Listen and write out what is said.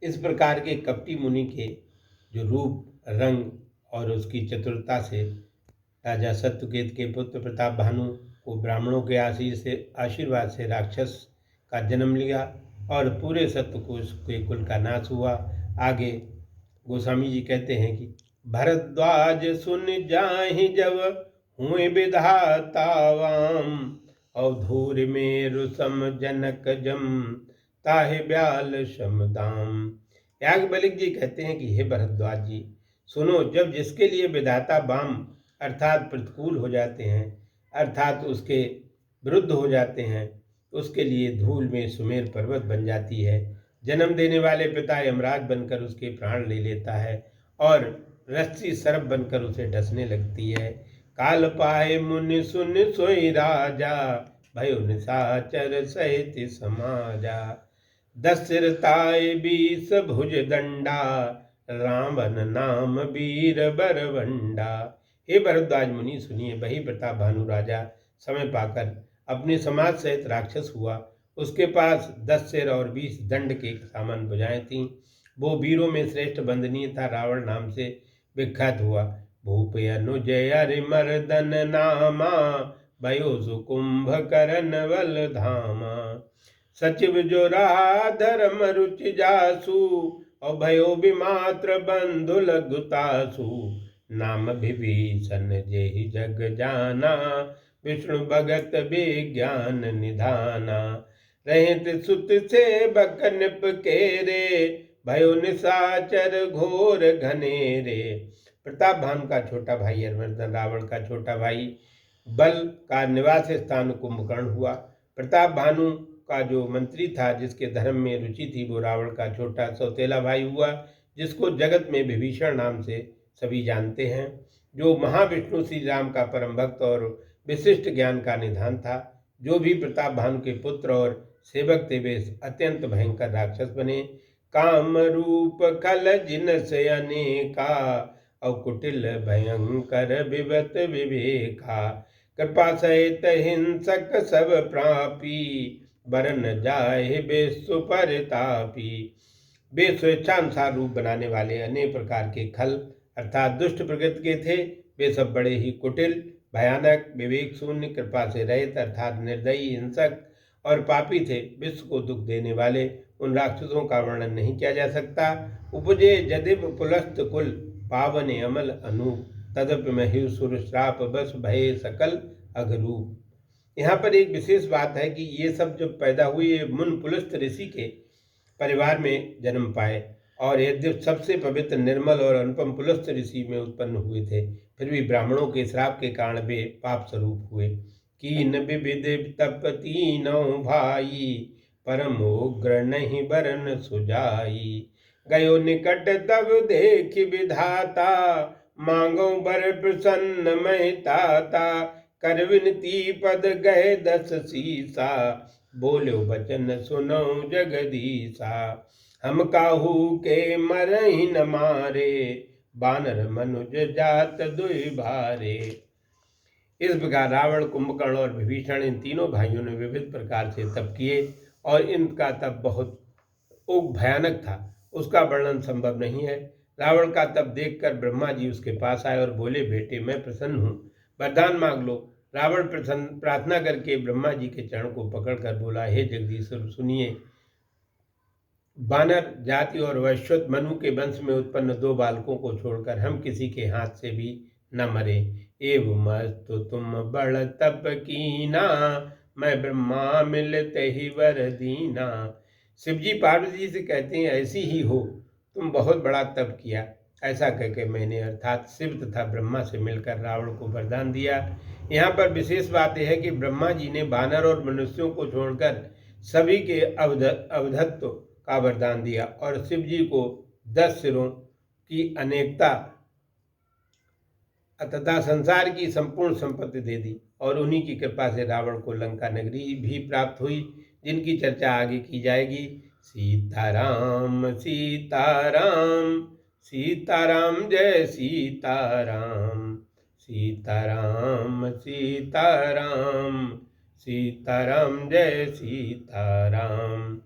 इस प्रकार के कपटी मुनि के जो रूप, रंग और उसकी चतुरता से राजा सत्यकेत के पुत्र प्रताप भानु को ब्राह्मणों के आशीर्वाद से राक्षस का जन्म लिया और पूरे सत्यकोश के कुल का नाश हुआ। आगे गोस्वामी जी कहते हैं कि भरद्वाज सुन जाहि जब हुए विधातावाम, अवधूर मेरु सम जनक जम ताहे ब्याल शमदाम। याज्ञवल्क्य जी कहते हैं कि हे भरद्वाज जी सुनो, जब जिसके लिए विधाता वाम अर्थात प्रतिकूल हो जाते हैं, अर्थात उसके विरुद्ध हो जाते हैं, उसके लिए धूल में सुमेर पर्वत बन जाती है। जन्म देने वाले पिता यमराज बनकर उसके प्राण ले लेता है और रस्सी सर्प बनकर उसे डसने लगती है। काल पाए मुनि सुन सोई राजा, भयो निशाचर सहित समाजा। 10 सिर ताए 20 भुज दंडा, रावण नाम वीर बरवंडा। हे भरद्वाज मुनि सुनिए, वही प्रताप भानु राजा समय पाकर अपने समाज सहित राक्षस हुआ। उसके पास 10 सिर और 20 दंड के सामान भुजाएं थीं। वो वीरों में श्रेष्ठ बंदनीय था, रावण नाम से विख्यात हुआ। भूप अनुजय मर्दन नामा, भयो सुकुंभ करण बल धामा। सचिव जो रहा धर्म रुचि जासु, और भयो विमात्र बंधु लघुतासु। नाम विभीषण जेहि जग जाना, विष्णु भगत विज्ञान निधाना। रहित सुत से बक निप केरे, भयो निशाचर घोर घनेरे। प्रताप भानु का छोटा भाई हरिवर्धन रावण का छोटा भाई बल का निवास स्थान कुंभकर्ण हुआ। प्रताप भानु का जो मंत्री था, जिसके धर्म में रुचि थी, वो रावण का छोटा सौतेला भाई हुआ, जिसको जगत में विभीषण नाम से सभी जानते हैं, जो महाविष्णु श्री राम का परम भक्त और विशिष्ट ज्ञान का निधान था। जो भी प्रताप भानु के पुत्र और सेवक थे, वे अत्यंत भयंकर राक्षस बने। काम रूप खल जिन से अनेका, और कुटिल भयंकर विवत विवेका। कृपा सहित हिंसक सब प्रापी, बरन जाए बेसु परितापी। वे स्वेच्छानुसार रूप बनाने वाले अनेक प्रकार के खल अर्थात दुष्ट प्रकृति के थे। वे सब बड़े ही कुटिल, भयानक, विवेक शून्य, कृपा से रहित अर्थात निर्दयी, हिंसक और पापी थे। विश्व को दुख देने वाले उन राक्षसों का वर्णन नहीं किया जा सकता। उपजे जदिव पुलस्त कुल, पावने अमल अनूप, तदप महि सुर श्राप बस भय सकल अघरूप। यहाँ पर एक विशेष बात है कि ये सब जब पैदा हुए मुन पुलस्त ऋषि के परिवार में जन्म पाए, और यद्यप सबसे पवित्र, निर्मल और अनुपम पुलस्त ऋषि में उत्पन्न हुए थे, फिर भी ब्राह्मणों के श्राप के कारण वे पाप स्वरूप हुए। कीन विविध तप तीनों भाई, परम उग्र नहीं बरन सुजाई। गयो निकट तब देख विधाता, मांगो बर प्रसन्न महिताता। कर विनती पद गए 10 सीसा, बोलो बचन सुनो जगदीसा। हम काहू के मरहि न मारे, बानर मनुज जात दुई भारे। इस प्रकार रावण, कुंभकर्ण और विभीषण, इन तीनों भाइयों ने विविध प्रकार से तप किए, और इनका तप बहुत भयानक था, उसका वर्णन संभव नहीं है। रावण का तप देखकर ब्रह्मा जी उसके पास आए और बोले, बेटे मैं प्रसन्न हूँ, वरदान मांग लो। रावण प्रार्थना करके ब्रह्मा जी के चरण को पकड़कर बोला, हे जगदीश्वर सुनिए, वानर जाति और वैश्वत मनु के वंश में उत्पन्न 2 बालकों को छोड़कर हम किसी के हाथ से भी न मरे। एवं मस्तु तुम बड़ तप कीना, मैं ब्रह्मा मिलते ही वर दीना। शिवजी पार्वती से कहते हैं, ऐसी ही हो, तुम बहुत बड़ा तप किया। ऐसा कहकर मैंने अर्थात शिव तथा ब्रह्मा से मिलकर रावण को वरदान दिया। यहाँ पर विशेष बात यह है कि ब्रह्मा जी ने वानर और मनुष्यों को छोड़कर सभी के अवधत्व का वरदान दिया, और शिव जी को 10 सिरों की अनेकता तथा संसार की संपूर्ण संपत्ति दे दी, और उन्हीं की कृपा से रावण को लंका नगरी भी प्राप्त हुई, जिनकी चर्चा आगे की जाएगी। सीताराम सीताराम सीताराम जय सीताराम, सीताराम सीताराम सीताराम जय सीताराम।